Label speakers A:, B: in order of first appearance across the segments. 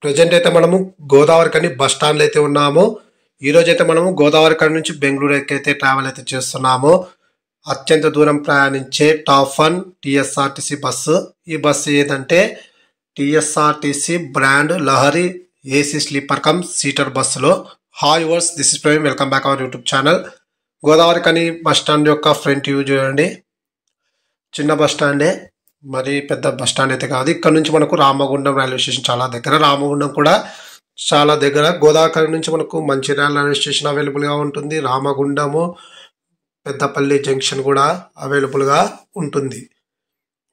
A: Present అయితే మనము Godavarikhani bus స్టాండ్లో అయితే ఉన్నాము. ఈరోజు అయితే మనము గోదావరిఖని నుంచి బెంగళూరు అయితే ట్రావెల్ అయితే చేస్తున్నాము. అత్యంత దూరం ప్రయాణించే టాప్ వన్ టీఎస్ఆర్టీసీ బస్సు. ఈ బస్సు ఏదంటే TSRTC brand Lahari AC sleeper cum seater బస్సులో. Hi viewers, this is Praveen, welcome back our YouTube channel. Godavarikhani bus stand యొక్క ఫ్రంట్ వ్యూ చూడండి. చిన్న బస్ స్టాండే, మరి పెద్ద బస్ స్టాండ్ అయితే కాదు. ఇక్కడ నుంచి మనకు రామగుండం రైల్వే స్టేషన్ చాలా దగ్గర, రామగుండం కూడా చాలా దగ్గర. గోదావరిఖని నుంచి మనకు మంచిర్యాల రైల్వే స్టేషన్ అవైలబుల్గా ఉంటుంది. రామగుండము, పెద్దపల్లి జంక్షన్ కూడా అవైలబుల్గా ఉంటుంది.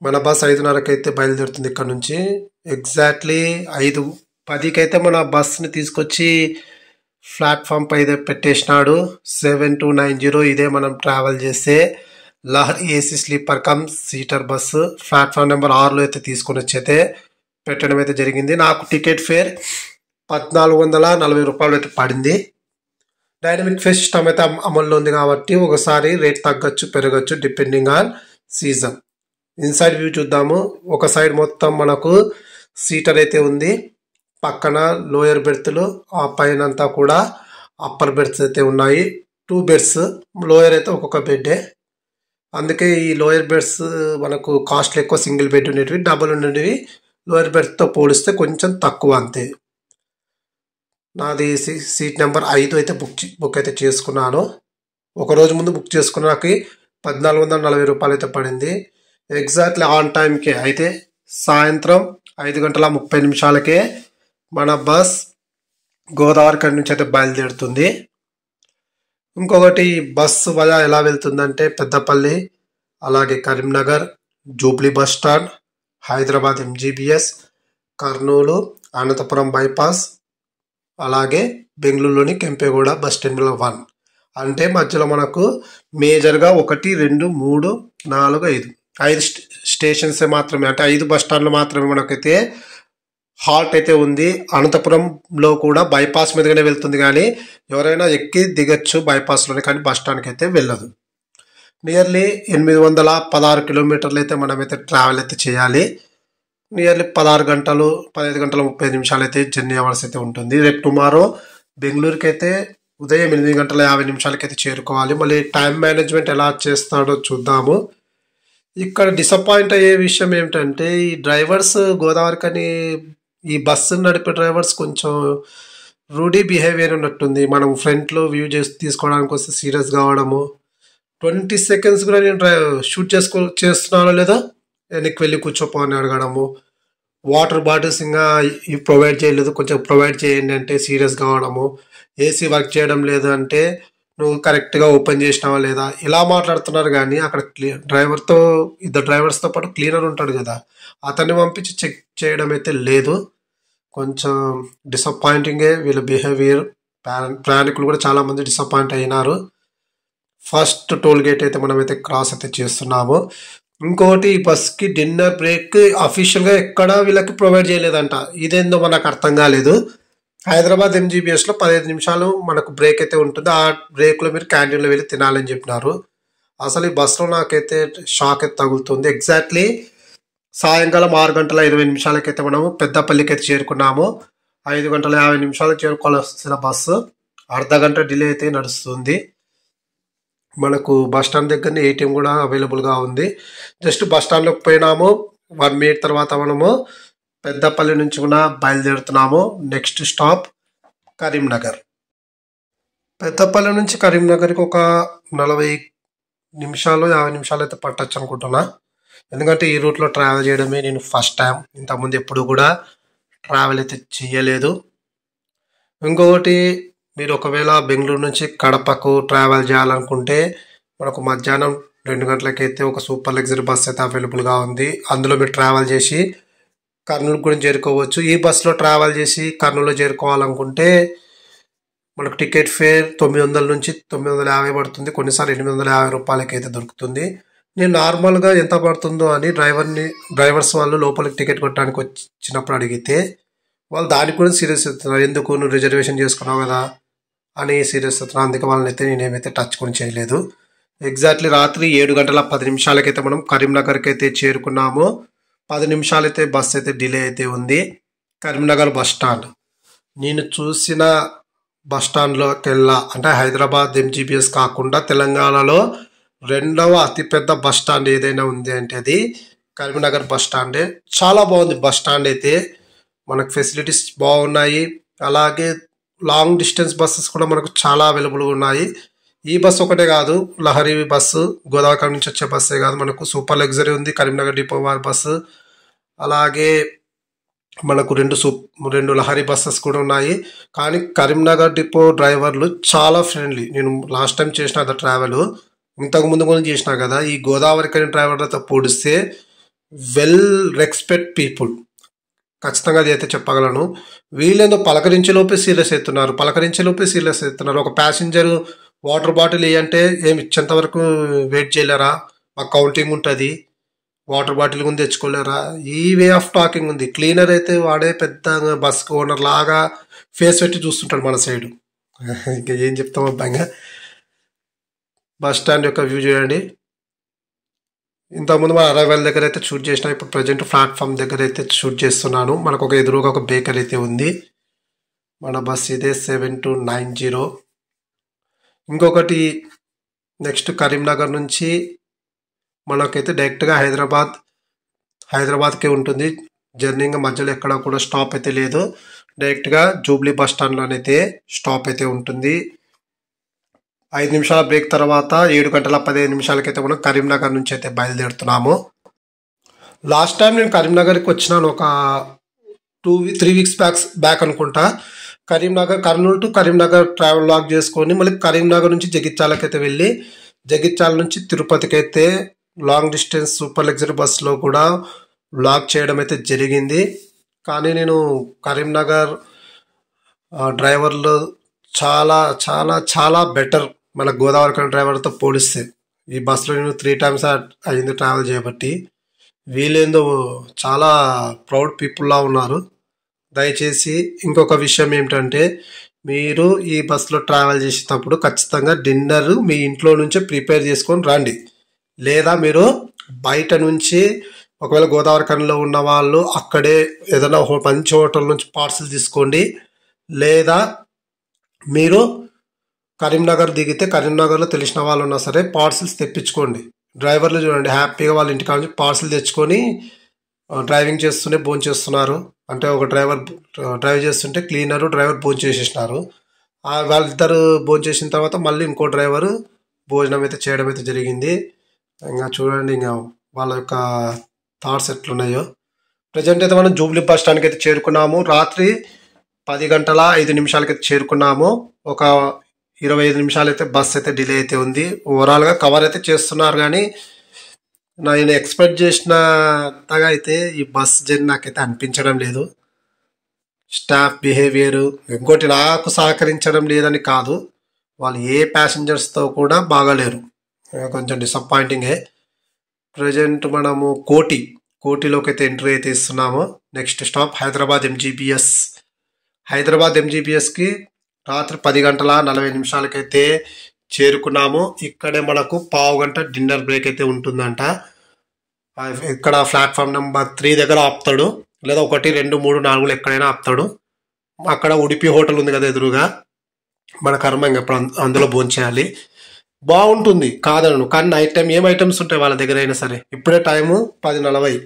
A: మన బస్ 5:30కి అయితే బయలుదేరుతుంది ఇక్కడ నుంచి. ఎగ్జాక్ట్లీ 5:10కి అయితే మన బస్ని తీసుకొచ్చి ప్లాట్ఫామ్ పై పెట్టేసినాడు. 7290 ఇదే మనం ట్రావెల్ చేసే Lahari AC sleeper cum seater bus. Platform number 6లో అయితే తీసుకొని వచ్చి అయితే పెట్టడం అయితే జరిగింది. నాకు టికెట్ ఫేర్ 1440 రూపాయలు అయితే పడింది. డైనమిక్ ఫేర్ సిస్టమ్ అయితే అమల్లో ఉంది కాబట్టి ఒకసారి రేట్ తగ్గచ్చు పెరగచ్చు depending on season. Inside view చూద్దాము. ఒక సైడ్ మొత్తం మనకు సీటర్ అయితే ఉంది, పక్కన లోయర్ బెర్త్లు, ఆ పైన అంతా కూడా అప్పర్ బెర్త్స్ అయితే ఉన్నాయి. 2 బెడ్స్, లోయర్ అయితే ఒక్కొక్క బెడ్డే. అందుకే ఈ లోయర్ బెడ్స్ మనకు కాస్ట్లు ఎక్కువ. సింగిల్ బెడ్ ఉండేటివి, డబుల్ ఉండేటివి లోయర్ బెడ్తో పోలిస్తే కొంచెం తక్కువ అంతే. నాది సీట్ నెంబర్ 5 అయితే బుక్ అయితే చేసుకున్నాను. ఒక రోజు ముందు బుక్ చేసుకున్న నాకు 1440 రూపాయలు అయితే పడింది. ఎగ్జాక్ట్లీ ఆన్ టైంకే అయితే సాయంత్రం 5:30 మన బస్ గోదావరిఖని నుంచి అయితే బయలుదేరుతుంది. ఇంకొకటి, బస్సు వయా ఎలా వెళ్తుందంటే పెద్దపల్లి, అలాగే Karimnagar, jubilee bus stand, Hyderabad MGBS, Kurnool, Anantapur bypass, అలాగే బెంగళూరులోని కెంపేగౌడ బస్ టెర్మినల్ 1. అంటే మధ్యలో మనకు మేజర్గా 1, 2, 3, 4, 5 స్టేషన్స్ మాత్రమే, అంటే 5 బస్ స్టాండ్లు మాత్రమే మనకైతే హాల్ట్ అయితే ఉంది. అనంతపురంలో కూడా బైపాస్ మీదగానే వెళ్తుంది, కానీ ఎవరైనా ఎక్కి దిగచ్చు బైపాస్లోనే, కానీ బస్ స్టాండ్కి అయితే వెళ్ళదు. నియర్లీ 816 కిలోమీటర్లు అయితే మనమైతే ట్రావెల్ అయితే చేయాలి. నియర్లీ 16 గంటలు 15 గంటల 30 నిమిషాలు అయితే జర్నీ అవర్స్ అయితే ఉంటుంది. రేపు టుమారో బెంగళూరుకి అయితే ఉదయం 8:50 అయితే చేరుకోవాలి. మళ్ళీ టైం మేనేజ్మెంట్ ఎలా చేస్తాడో చూద్దాము. ఇక్కడ డిసప్పాయింట్ అయ్యే విషయం ఏమిటంటే ఈ డ్రైవర్స్, గోదావరిఖని ఈ బస్సు నడిపే డ్రైవర్స్ కొంచెం రూడీ బిహేవియర్ ఉన్నట్టుంది. మనం ఫ్రంట్లో వ్యూ తీసుకోవడానికి వస్తే సీరియస్ కావడము, 20 సెకండ్స్ కూడా నేను షూట్ చేస్తున్నానో లేదో వెనక్కి వెళ్ళి కూర్చోపో అని అడగడము, వాటర్ బాటిల్స్ ఇంకా ప్రొవైడ్ చేయలేదు, కొంచెం ప్రొవైడ్ చేయండి అంటే సీరియస్ కావడము, ఏసీ వర్క్ చేయడం లేదు అంటే నువ్వు కరెక్ట్గా ఓపెన్ చేసినావా లేదా, ఇలా మాట్లాడుతున్నారు. కానీ అక్కడ ఇద్దరు డ్రైవర్స్తో పాటు క్లీనర్ ఉంటాడు కదా, అతన్ని పంపించి చెక్ చేయడం అయితే లేదు. కొంచెం డిసప్పాయింటింగే వీళ్ళ బిహేవియర్. ప్రయాణికులు కూడా చాలామంది డిసప్పాయింట్ అయినారు. ఫస్ట్ టోల్ గేట్ అయితే మనమైతే క్రాస్ అయితే చేస్తున్నాము. ఇంకోటి, ఈ బస్కి డిన్నర్ బ్రేక్ అఫీషియల్గా ఎక్కడా వీళ్ళకి ప్రొవైడ్ చేయలేదంట. ఇదేందో మనకు అర్థం కాలేదు. హైదరాబాద్ ఎంజీబీఎస్లో 15 నిమిషాలు మనకు బ్రేక్ అయితే ఉంటుంది. ఆ బ్రేక్లో మీరు క్యాంటీన్లో వెళ్ళి తినాలని చెప్పినారు. అసలు ఈ బస్సులో నాకైతే షాక్ అయితే తగులుతుంది. ఎగ్జాక్ట్లీ సాయంకాలం 6:20 అయితే మనము పెద్దపల్లికి అయితే చేరుకున్నాము. 5:50 చేరుకోవాల్సిన బస్సు అర్ధగంట డిలే అయితే నడుస్తుంది. మనకు బస్ స్టాండ్ దగ్గరనే ఏటీఎం కూడా అవైలబుల్గా ఉంది. జస్ట్ బస్ స్టాండ్లోకి పోయినాము, 1 మినిట్ తర్వాత మనము పెద్దపల్లి నుంచి కూడా బయలుదేరుతున్నాము. Next stop Karimnagar. పెద్దపల్లి నుంచి కరీంనగర్కి ఒక 40 నిమిషాలు 50 నిమిషాలు అయితే పట్టచ్చు అనుకుంటున్నా. ఎందుకంటే ఈ రూట్లో ట్రావెల్ చేయడమే నేను ఫస్ట్ టైం, ఇంతకుముందు ఎప్పుడు కూడా ట్రావెల్ అయితే చేయలేదు. ఇంకొకటి, మీరు ఒకవేళ బెంగళూరు నుంచి కడపకు ట్రావెల్ చేయాలనుకుంటే మనకు మధ్యాహ్నం 2 గంటలకైతే ఒక సూపర్ లగ్జరీ బస్ అయితే అవైలబుల్గా ఉంది. అందులో మీరు ట్రావెల్ చేసి కర్నూలు కూడా చేరుకోవచ్చు. ఈ బస్సులో ట్రావెల్ చేసి కర్నూలులో చేరుకోవాలనుకుంటే మనకు టికెట్ ఫేర్ 900 నుంచి 950 పడుతుంది. కొన్నిసార్లు 850 రూపాయలకి అయితే దొరుకుతుంది. నేను నార్మల్గా ఎంత పడుతుందో అని డ్రైవర్స్ వాళ్ళు లోపలికి టికెట్ కొట్టడానికి వచ్చినప్పుడు అడిగితే వాళ్ళు దానికి కూడా సీరియస్ అవుతున్నారు. ఎందుకు, నువ్వు రిజర్వేషన్ చేసుకున్నావు కదా అని సీరియస్ అవుతున్నారు. అందుకే వాళ్ళని అయితే నేనేమైతే టచ్ కూడా చేయలేదు. ఎగ్జాక్ట్లీ రాత్రి 7:10 అయితే మనం కరీంనగర్కి అయితే చేరుకున్నాము. 10 నిమిషాలు అయితే బస్ అయితే డిలే అయితే ఉంది. Karimnagar bus stand. నేను చూసిన బస్ స్టాండ్లోకెల్లా అంటే హైదరాబాద్ ఎంజీబీఎస్ కాకుండా తెలంగాణలో రెండవ అతిపెద్ద బస్ స్టాండ్ ఏదైనా ఉంది అంటే అది కరీంనగర్ బస్ స్టాండే. చాలా బాగుంది బస్ స్టాండ్ అయితే. మనకు ఫెసిలిటీస్ బాగున్నాయి. అలాగే లాంగ్ డిస్టెన్స్ బస్సెస్ కూడా మనకు చాలా అవైలబుల్గా ఉన్నాయి. ఈ బస్సు ఒకటే కాదు, లహరి బస్సు గోదావరి నుంచి వచ్చే బస్సే కాదు, మనకు సూపర్ లగ్జరీ ఉంది కరీంనగర్ డిపో వారి బస్సు. అలాగే మనకు రెండు లహరి బస్సెస్ కూడా ఉన్నాయి. కానీ కరీంనగర్ డిపో డ్రైవర్లు చాలా ఫ్రెండ్లీ. నేను లాస్ట్ టైం చేసిన అది ట్రావెల్, ఇంతకుముందు కూడా చేసిన కదా, ఈ గోదావరి కని డ్రైవర్లతో పోలిస్తే వెల్ రెస్పెక్ట్ పీపుల్, ఖచ్చితంగా అది అయితే చెప్పగలను. వీళ్ళేందో పలకరించే లోపే సీరియస్ అవుతున్నారు. ఒక ప్యాసింజర్ వాటర్ బాటిల్ అంటే ఏమి ఇచ్చేంత వరకు వెయిట్ చేయలేరా? మాకు కౌంటింగ్ ఉంటుంది, వాటర్ బాటిల్ కూడా తెచ్చుకోలేరా? ఈ వే ఆఫ్ టాకింగ్ ఉంది. క్లీనర్ అయితే వాడే పెద్ద బస్ ఓనర్ లాగా ఫేస్ పెట్టి చూస్తుంటాడు మన సైడు. ఇంకా ఏం చెప్తాం అబ్బాయిగా. బస్ స్టాండ్ యొక్క వ్యూ చూడండి. ఇంతకుముందు మన అరైవల్ దగ్గర అయితే షూట్ చేసిన, ఇప్పుడు ప్రజెంట్ ప్లాట్ఫామ్ దగ్గర అయితే షూట్ చేస్తున్నాను. మనకు ఒక ఎదురుగా ఒక బేకరీ అయితే ఉంది. మన బస్ ఇదే 7290. ఇంకొకటి నెక్స్ట్ కరీంనగర్ నుంచి మనకైతే డైరెక్ట్గా హైదరాబాద్కే ఉంటుంది జర్నీ. ఇంకా మధ్యలో ఎక్కడ కూడా స్టాప్ అయితే లేదు. డైరెక్ట్గా జూబ్లీ బస్ స్టాండ్లోనైతే స్టాప్ అయితే ఉంటుంది. 5 నిమిషాల బ్రేక్ తర్వాత 7:15 మనం కరీంనగర్ నుంచి అయితే బయలుదేరుతున్నాము. లాస్ట్ టైం నేను కరీంనగర్కి వచ్చినాను ఒక 3 వీక్స్ బ్యాక్ అనుకుంటా. Kurnool to Karimnagar travel lock చేసుకొని మళ్ళీ కరీంనగర్ నుంచి జగిత్యాలకైతే వెళ్ళి జగిత్యాల నుంచి తిరుపతికి అయితే లాంగ్ డిస్టెన్స్ సూపర్ లగ్జరీ బస్సులో కూడా లాక్ చేయడం అయితే జరిగింది. కానీ నేను కరీంనగర్ డ్రైవర్లు చాలా చాలా చాలా బెటర్ మన గోదావరి డ్రైవర్తో పోలిస్తే. ఈ బస్సులో నేను 3 టైమ్స్ అయింది ట్రావెల్ చేయబట్టి. వీళ్ళేందో చాలా ప్రౌడ్ పీపుల్లా ఉన్నారు. దయచేసి ఇంకొక విషయం ఏమిటంటే, మీరు ఈ బస్సులో ట్రావెల్ చేసేటప్పుడు ఖచ్చితంగా డిన్నర్ మీ ఇంట్లో నుంచే ప్రిపేర్ చేసుకొని రండి. లేదా మీరు బయట నుంచి ఒకవేళ గోదావరి కనిలో ఉన్న వాళ్ళు అక్కడే ఏదైనా మంచి హోటల్ నుంచి పార్సిల్ తీసుకోండి. లేదా మీరు కరీంనగర్ దిగితే కరీంనగర్లో తెలిసిన వాళ్ళు ఉన్నా సరే పార్సిల్స్ తెప్పించుకోండి. డ్రైవర్లు చూడండి హ్యాపీగా వాళ్ళ ఇంటికాడ నుంచి పార్సిల్ తెచ్చుకొని డ్రైవింగ్ చేస్తూనే భోజనం చేస్తున్నారు. అంటే ఒక డ్రైవ్ చేస్తుంటే క్లీనరు డ్రైవర్ భోజనం చేసేసినారు. వాళ్ళిద్దరు భోజనం చేసిన తర్వాత మళ్ళీ ఇంకో డ్రైవరు భోజనం అయితే చేయడం అయితే జరిగింది. ఇంకా చూడండి ఇంకా వాళ్ళ యొక్క థాట్స్ ఎట్లున్నాయో. ప్రజెంట్ అయితే మనం జూబ్లీ బస్ స్టాండ్కి అయితే చేరుకున్నాము. రాత్రి 10:05 అయితే చేరుకున్నాము. ఒక 25 నిమిషాలు అయితే బస్ అయితే డిలే అయితే ఉంది. ఓవరాల్గా కవర్ అయితే చేస్తున్నారు, కానీ నేను ఎక్స్పెక్ట్ చేసినంతగా అయితే ఈ బస్ జర్నీ నాకైతే అనిపించడం లేదు. స్టాఫ్ బిహేవియరు, ఇంకోటి నాకు సహకరించడం లేదని కాదు, వాళ్ళు ఏ ప్యాసింజర్స్తో కూడా బాగాలేరు. కొంచెం డిసప్పాయింటింగే. ప్రజెంట్ మనము కోటిలోకి అయితే ఎంట్రీ అయితే ఇస్తున్నాము. నెక్స్ట్ స్టాప్ హైదరాబాద్ ఎంజీబీఎస్కి రాత్రి 10:40 అయితే చేరుకున్నాము. ఇక్కడే మనకు పావు గంట డిన్నర్ బ్రేక్ అయితే ఉంటుందంట. ఇక్కడ ప్లాట్ఫామ్ నెంబర్ 3 దగ్గర ఆపుతాడు, లేదా 1, 2, 3, 4 ఎక్కడైనా ఆపుతాడు. అక్కడ ఉడిపి హోటల్ ఉంది కదా ఎదురుగా, మన కర్మ ఇంకా అందులో భోంచేయాలి. బాగుంటుంది కాదను, కానీ నైట్ టైం ఏం ఐటమ్స్ ఉంటాయి వాళ్ళ దగ్గర అయినా సరే. ఇప్పుడే టైము 10:40,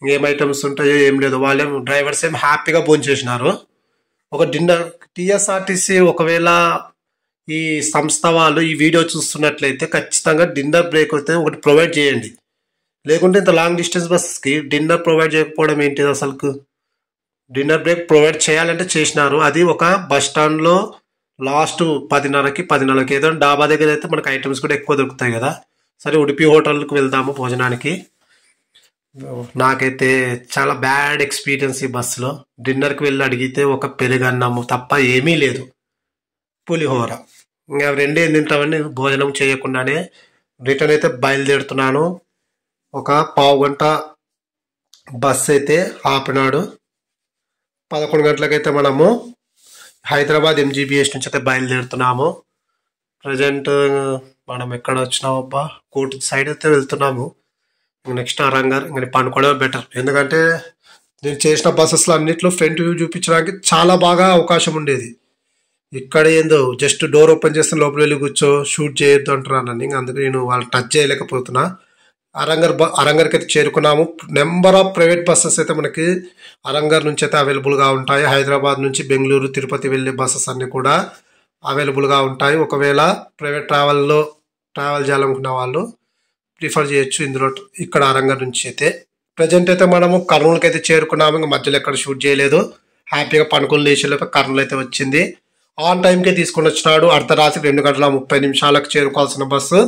A: ఇంకేం ఐటమ్స్ ఉంటాయో ఏం లేదు. వాళ్ళేం డ్రైవర్స్ ఏం హ్యాపీగా భోంచేసినారు. ఒక డిన్నర్ టీఎస్ఆర్టీసీ ఒకవేళ ఈ సంస్థ వాళ్ళు ఈ వీడియో చూస్తున్నట్లయితే ఖచ్చితంగా డిన్నర్ బ్రేక్ అయితే ఒకటి ప్రొవైడ్ చేయండి. లేకుంటే ఇంత లాంగ్ డిస్టెన్స్ బస్కి డిన్నర్ ప్రొవైడ్ చేయకపోవడం ఏంటిది అసలుకు? డిన్నర్ బ్రేక్ ప్రొవైడ్ చేయాలంటే చేసినారు. అది ఒక బస్ స్టాండ్లో లాస్ట్ 10:30కి ఏదో డాబా దగ్గర అయితే మనకు ఐటమ్స్ కూడా ఎక్కువ దొరుకుతాయి కదా. సరే ఉడిపి హోటల్కి వెళ్దాము భోజనానికి. నాకైతే చాలా బ్యాడ్ ఎక్స్పీరియన్స్ ఈ బస్సులో. డిన్నర్కి వెళ్ళి అడిగితే ఒక పెరుగన్నము తప్ప ఏమీ లేదు, పులిహోర. ఇంకా రెండే తింటామని భోజనం చేయకుండానే రిటర్న్ అయితే బయలుదేరుతున్నాను. ఒక పావు గంట బస్ అయితే ఆపినాడు. 11 గంటలకైతే మనము హైదరాబాద్ ఎంజీబీఎస్ నుంచి అయితే బయలుదేరుతున్నాము. ప్రజెంట్ మనం ఎక్కడ వచ్చినాము అబ్బా, కోటి సైడ్ అయితే వెళ్తున్నాము. నెక్స్ట్ అరంగర్ ఇంకా పండుకోవడమే బెటర్, ఎందుకంటే నేను చేసిన బస్సెస్లో అన్నిట్లో ఫ్రంట్ వ్యూ చూపించడానికి చాలా బాగా అవకాశం ఉండేది. ఇక్కడ ఏందో జస్ట్ డోర్ ఓపెన్ చేస్తే లోపల వెళ్ళి కూర్చో, షూట్ చేయొద్దు అంటున్నాను. ఇంకా అందుకు నేను వాళ్ళు టచ్ చేయలేకపోతున్నా. అరంగర్కి అయితే చేరుకున్నాము. నెంబర్ ఆఫ్ ప్రైవేట్ బస్సెస్ అయితే మనకి అరంగర్ నుంచి అయితే అవైలబుల్గా ఉంటాయి. హైదరాబాద్ నుంచి బెంగళూరు, తిరుపతి వెళ్ళే బస్సెస్ అన్నీ కూడా అవైలబుల్గా ఉంటాయి. ఒకవేళ ప్రైవేట్ ట్రావెల్ చేయాలనుకున్న వాళ్ళు ప్రిఫర్ చేయొచ్చు ఇందులో. ఇక్కడ అరంగర్ నుంచి అయితే ప్రజెంట్ అయితే మనము కర్నూలుకి అయితే చేరుకున్నాము. ఇంకా మధ్యలో ఎక్కడ షూట్ చేయలేదు. హ్యాపీగా పనుకులు లేచేలోపు కర్నూలు అయితే వచ్చింది. ఆన్ టైంకే తీసుకొని వచ్చినాడు. అర్ధరాత్రి 2 గంటల 30 నిమిషాలకు చేరుకోవాల్సిన బస్సు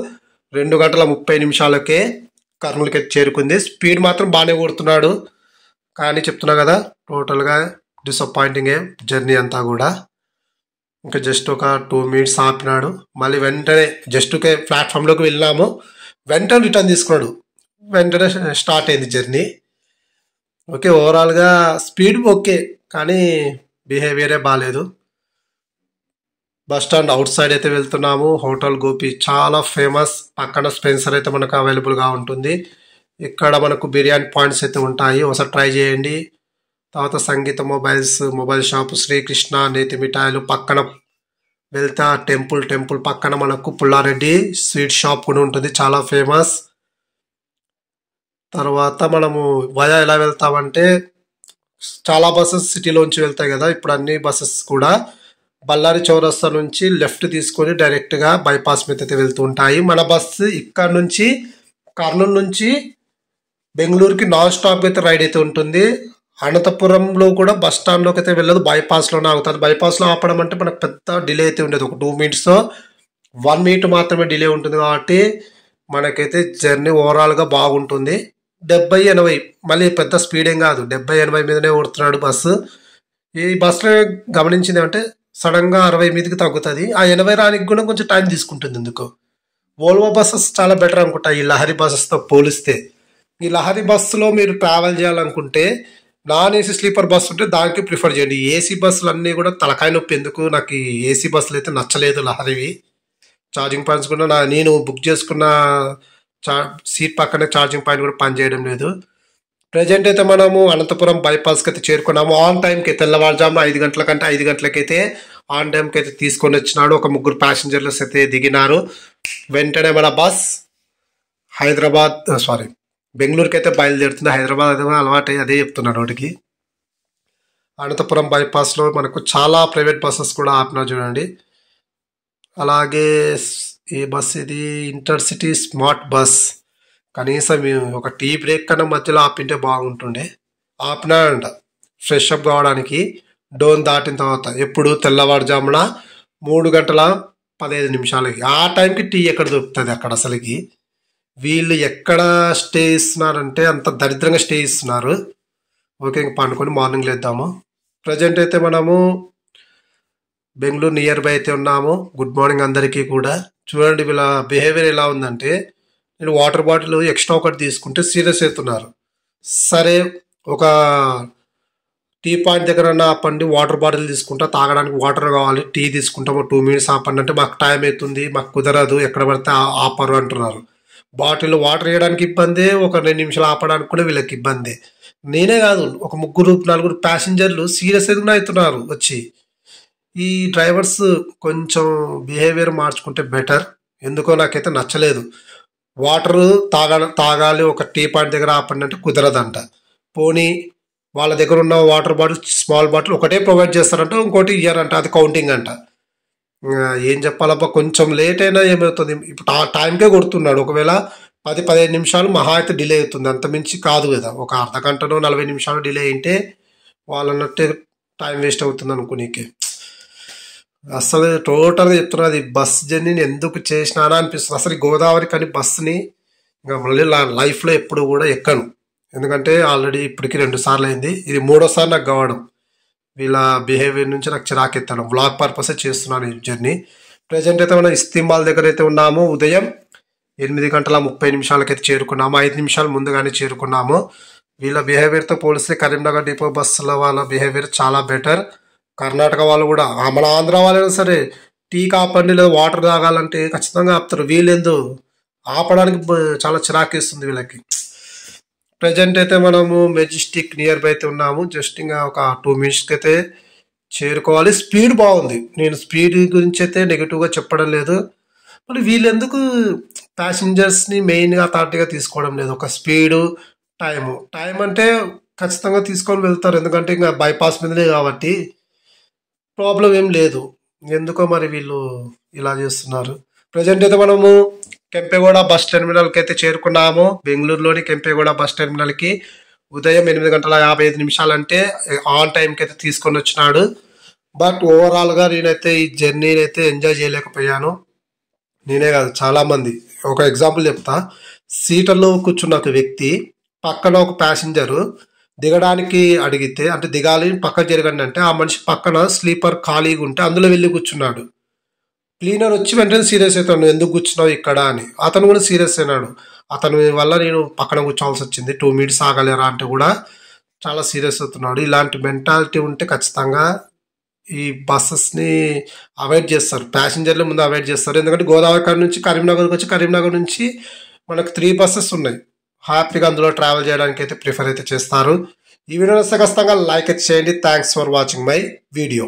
A: 2 గంటల 30 నిమిషాలకే కర్నూలుకి అయితే చేరుకుంది. స్పీడ్ మాత్రం బాగానే కొడుతున్నాడు, కానీ చెప్తున్నా కదా టోటల్గా డిసప్పాయింటింగే జర్నీ అంతా కూడా. ఇంకా జస్ట్ ఒక 2 మినిట్స్ ఆపినాడు. మళ్ళీ వెంటనే జస్ట్ ప్లాట్ఫామ్లోకి వెళ్ళినాము, వెంటనే రిటర్న్ తీసుకున్నాడు. వెంటనే స్టార్ట్ అయింది జర్నీ. ఓకే, ఓవరాల్గా స్పీడ్ ఓకే, కానీ బిహేవియరే బాగాలేదు. బస్ స్టాండ్ అవుట్ సైడ్ అయితే వెళ్తున్నాము. హోటల్ గోపి చాలా ఫేమస్. పక్కన స్పెన్సర్ అయితే మనకు అవైలబుల్గా ఉంటుంది. ఇక్కడ మనకు బిర్యానీ పాయింట్స్ అయితే ఉంటాయి, ఒకసారి ట్రై చేయండి. తర్వాత సంగీత మొబైల్ షాప్, శ్రీకృష్ణ నేతి మిఠాయిలు. పక్కన వెళ్తే టెంపుల్ పక్కన మనకు పుల్లారెడ్డి స్వీట్ షాప్ కూడా ఉంటుంది, చాలా ఫేమస్. తర్వాత మనము వయా ఎలా వెళ్తామంటే, చాలా బస్సెస్ సిటీలోంచి వెళ్తాయి కదా, ఇప్పుడు అన్ని బస్సెస్ కూడా బళ్ళారి చౌరస్తా నుంచి లెఫ్ట్ తీసుకొని డైరెక్ట్గా బైపాస్ మీద అయితే వెళ్తూ ఉంటాయి. మన బస్సు ఇక్కడ నుంచి కర్నూలు నుంచి బెంగళూరుకి నాన్ స్టాప్ అయితే రైడ్ అయితే ఉంటుంది. అనంతపురంలో కూడా బస్ స్టాండ్లోకి అయితే వెళ్ళదు, బైపాస్లోనే ఆగుతుంది. బైపాస్లో ఆపడం అంటే మనకు పెద్ద డిలే అయితే ఉండేది. ఒక 2 మినిట్స్ 1 మినిట్ మాత్రమే డిలే ఉంటుంది. కాబట్టి మనకైతే జర్నీ ఓవరాల్గా బాగుంటుంది. 70-80 మళ్ళీ పెద్ద స్పీడ్ ఏం కాదు, 70-80 మీదనే ఓడుతున్నాడు బస్సు. ఈ బస్సులో గమనించింది అంటే సడన్గా 60 మీదకి తగ్గుతుంది. ఆ 80 రానికి కూడా కొంచెం టైం తీసుకుంటుంది. ఎందుకు వోల్వో బస్సెస్ చాలా బెటర్ అనుకుంటా ఈ లహరి బస్సెస్తో పోలిస్తే. ఈ లహరి బస్సులో మీరు ట్రావెల్ చేయాలనుకుంటే నాన్ ఏసీ స్లీపర్ బస్సు ఉంటే దానికి ప్రిఫర్ చేయండి. ఏసీ బస్సులు అన్నీ కూడా తలకాయ నొప్పి. ఎందుకు నాకు ఈ ఏసీ బస్సులు అయితే నచ్చలేదు లహరివి. ఛార్జింగ్ పాయింట్స్ కూడా నేను బుక్ చేసుకున్న సీట్ పక్కనే ఛార్జింగ్ పాయింట్ కూడా పనిచేయడం లేదు. ప్రజెంట్ అయితే మనము అనంతపురం బైపాస్కి అయితే చేరుకున్నాము. ఆన్ టైంకి తెల్లవారుజామున 5 గంటల కంటే 5 గంటలకైతే ఆన్ టైంకి అయితే తీసుకొని వచ్చినాడు. ఒక 3 ప్యాసింజర్స్ అయితే దిగినారు. వెంటనే మన బస్ బెంగళూరుకి అయితే బయలుదేరుతుంది. హైదరాబాద్ అయితే అలవాటు అదే చెప్తున్నాడు వాటికి. అనంతపురం బైపాస్లో మనకు చాలా ప్రైవేట్ బస్సెస్ కూడా ఆపినారు చూడండి. అలాగే ఈ బస్ ఇది ఇంటర్సిటీ స్మార్ట్ బస్. కనీసం ఒక టీ బ్రేక్ కన్నా మధ్యలో ఆపింటే బాగుంటుండే. ఆపినాడంట ఫ్రెష్ అప్ కావడానికి. డోన్ దాటిన తర్వాత ఎప్పుడు తెల్లవారుజామున 3 గంటల 15 నిమిషాలకి. ఆ టైంకి టీ ఎక్కడ దొరుకుతుంది అక్కడ అసలుకి? వీళ్ళు ఎక్కడ స్టే ఇస్తున్నారంటే అంత దరిద్రంగా స్టే ఇస్తున్నారు. ఓకే, ఇంక పండుకొని మార్నింగ్ లేద్దాము. ప్రజెంట్ అయితే మనము బెంగళూరు నియర్ బై అయితే ఉన్నాము. గుడ్ మార్నింగ్ అందరికీ కూడా. చూడండి వీళ్ళ బిహేవియర్ ఎలా ఉందంటే, నేను వాటర్ బాటిల్ ఎక్స్ట్రా ఒకటి తీసుకుంటే సీరియస్ అవుతున్నారు. సరే ఒక టీ పాయింట్ దగ్గర ఆపండి, వాటర్ బాటిల్ తీసుకుంటా, తాగడానికి వాటర్ కావాలి, టీ తీసుకుంటాము 2 మినిట్స్ ఆపండి అంటే మాకు టైం అవుతుంది, మాకు కుదరదు, ఎక్కడ పడితే ఆపరు అంటున్నారు. బాటిల్ వాటర్ వేయడానికి ఇబ్బంది, ఒక 2 నిమిషాలు ఆపడానికి కూడా వీళ్ళకి ఇబ్బంది. నేనే కాదు, ఒక 3-4 ప్యాసింజర్లు సీరియస్ అవుతున్నారు వచ్చి. ఈ డ్రైవర్స్ కొంచెం బిహేవియర్ మార్చుకుంటే బెటర్. ఎందుకో నాకైతే నచ్చలేదు. వాటర్ తాగాలి, ఒక టీ పాయింట్ దగ్గర ఆపండి అంటే కుదరదంట. పోనీ వాళ్ళ దగ్గర ఉన్న వాటర్ బాటిల్ స్మాల్ బాటిల్ ఒకటే ప్రొవైడ్ చేస్తారంట, ఇంకోటి ఇయ్యారంట, అది కౌంటింగ్ అంట. ఏం చెప్పాలబ్బా, కొంచెం లేట్ అయినా ఏమవుతుంది? ఇప్పుడు టైంకే కొడుతున్నాడు. ఒకవేళ 10-15 నిమిషాలు మహా అయితే డిలే అవుతుంది, అంత మించి కాదు కదా. ఒక అర్ధ గంటనో 40 నిమిషాలు డిలే అయింటే వాళ్ళన్నట్టే టైం వేస్ట్ అవుతుంది అనుకోనీకే. అసలు టోటల్గా చెప్తున్నది, బస్ జర్నీని ఎందుకు చేసినానా అనిపిస్తుంది. అసలు గోదావరి కానీ బస్సుని ఇంకా మళ్ళీ లైఫ్లో ఎప్పుడు కూడా ఎక్కను. ఎందుకంటే ఆల్రెడీ ఇప్పటికి 2 సార్లు అయింది, ఇది 3వ సారి నాకు కావడం. వీళ్ళ బిహేవియర్ నుంచి నాకు చిరాకెత్తాను. వ్లాగ్ పర్పసే చేస్తున్నాను ఈ జర్నీ. ప్రజెంట్ అయితే మనం ఇస్తింబాల్ దగ్గర అయితే ఉన్నాము. ఉదయం 8:30 అయితే చేరుకున్నాము. 5 నిమిషాలు ముందుగానే చేరుకున్నాము. వీళ్ళ బిహేవియర్తో పోలిస్తే కరీంనగర్ డిపో బస్సుల వాళ్ళ బిహేవియర్ చాలా బెటర్. కర్ణాటక వాళ్ళు కూడా, మన ఆంధ్ర వాళ్ళైనా సరే టీ కాపండి లేదా వాటర్ తాగాలంటే ఖచ్చితంగా ఆపుతారు. వీళ్ళెందు ఆపడానికి చాలా చిరాకేస్తుంది వీళ్ళకి. ప్రజెంట్ అయితే మనము మెజెస్టిక్ నియర్ బై అయితే ఉన్నాము. జస్ట్ ఇంకా ఒక 2 మినిట్స్కి అయితే చేరుకోవాలి. స్పీడ్ బాగుంది. నేను స్పీడ్ గురించి అయితే నెగిటివ్గా చెప్పడం లేదు. మరి వీళ్ళెందుకు ప్యాసింజర్స్ని మెయిన్గా అథారిటీగా తీసుకోవడం లేదు? ఒక స్పీడు, టైం అంటే ఖచ్చితంగా తీసుకొని వెళ్తారు. ఎందుకంటే ఇంకా బైపాస్ మీదనే కాబట్టి ప్రాబ్లం ఏం లేదు. ఎందుకో మరి వీళ్ళు ఇలా చేస్తున్నారు. ప్రజెంట్ అయితే మనము కెంపెగౌడ బస్ టెర్మినల్కి అయితే చేరుకున్నాము. బెంగళూరులోని కెంపెగౌడ బస్ టెర్మినల్కి ఉదయం 8:55 అంటే ఆన్ టైంకి అయితే తీసుకొని వచ్చినాడు. బట్ ఓవరాల్గా నేనైతే ఈ జర్నీని అయితే ఎంజాయ్ చేయలేకపోయాను. నేనే కాదు, చాలామంది. ఒక ఎగ్జాంపుల్ చెప్తా. సీటర్లో కూర్చున్న ఒక వ్యక్తి పక్కన ఒక ప్యాసింజరు దిగడానికి అడిగితే, అంటే దిగాలి పక్క జరగండి అంటే, ఆ మనిషి పక్కన స్లీపర్ ఖాళీగా ఉంటే అందులో వెళ్ళి కూర్చున్నాడు. క్లీనర్ వచ్చి వెంటనే సీరియస్ అవుతాడు, "నువ్వు ఎందుకు కూర్చున్నావు ఇక్కడ" అని. అతను కూడా సీరియస్ అయినాడు. అతని వల్ల నేను పక్కన కూర్చోవాల్సి వచ్చింది, 2 మినిట్స్ ఆగలేరా అంటే కూడా చాలా సీరియస్ అవుతున్నాడు. ఇలాంటి మెంటాలిటీ ఉంటే ఖచ్చితంగా ఈ బస్సెస్ని అవాయిడ్ చేస్తారు. ప్యాసింజర్లు ముందు అవాయిడ్ చేస్తారు. ఎందుకంటే గోదావరి కాడ నుంచి కరీంనగర్కి వచ్చి, కరీంనగర్ నుంచి మనకు 3 బస్సెస్ ఉన్నాయి. హ్యాపీగా అందులో ట్రావెల్ చేయడానికి అయితే ప్రిఫర్ అయితే చేస్తారు. ఈ వీడియో నచ్చితే ఖచ్చితంగా లైక్ అయితే చేయండి. Thanks for watching my video.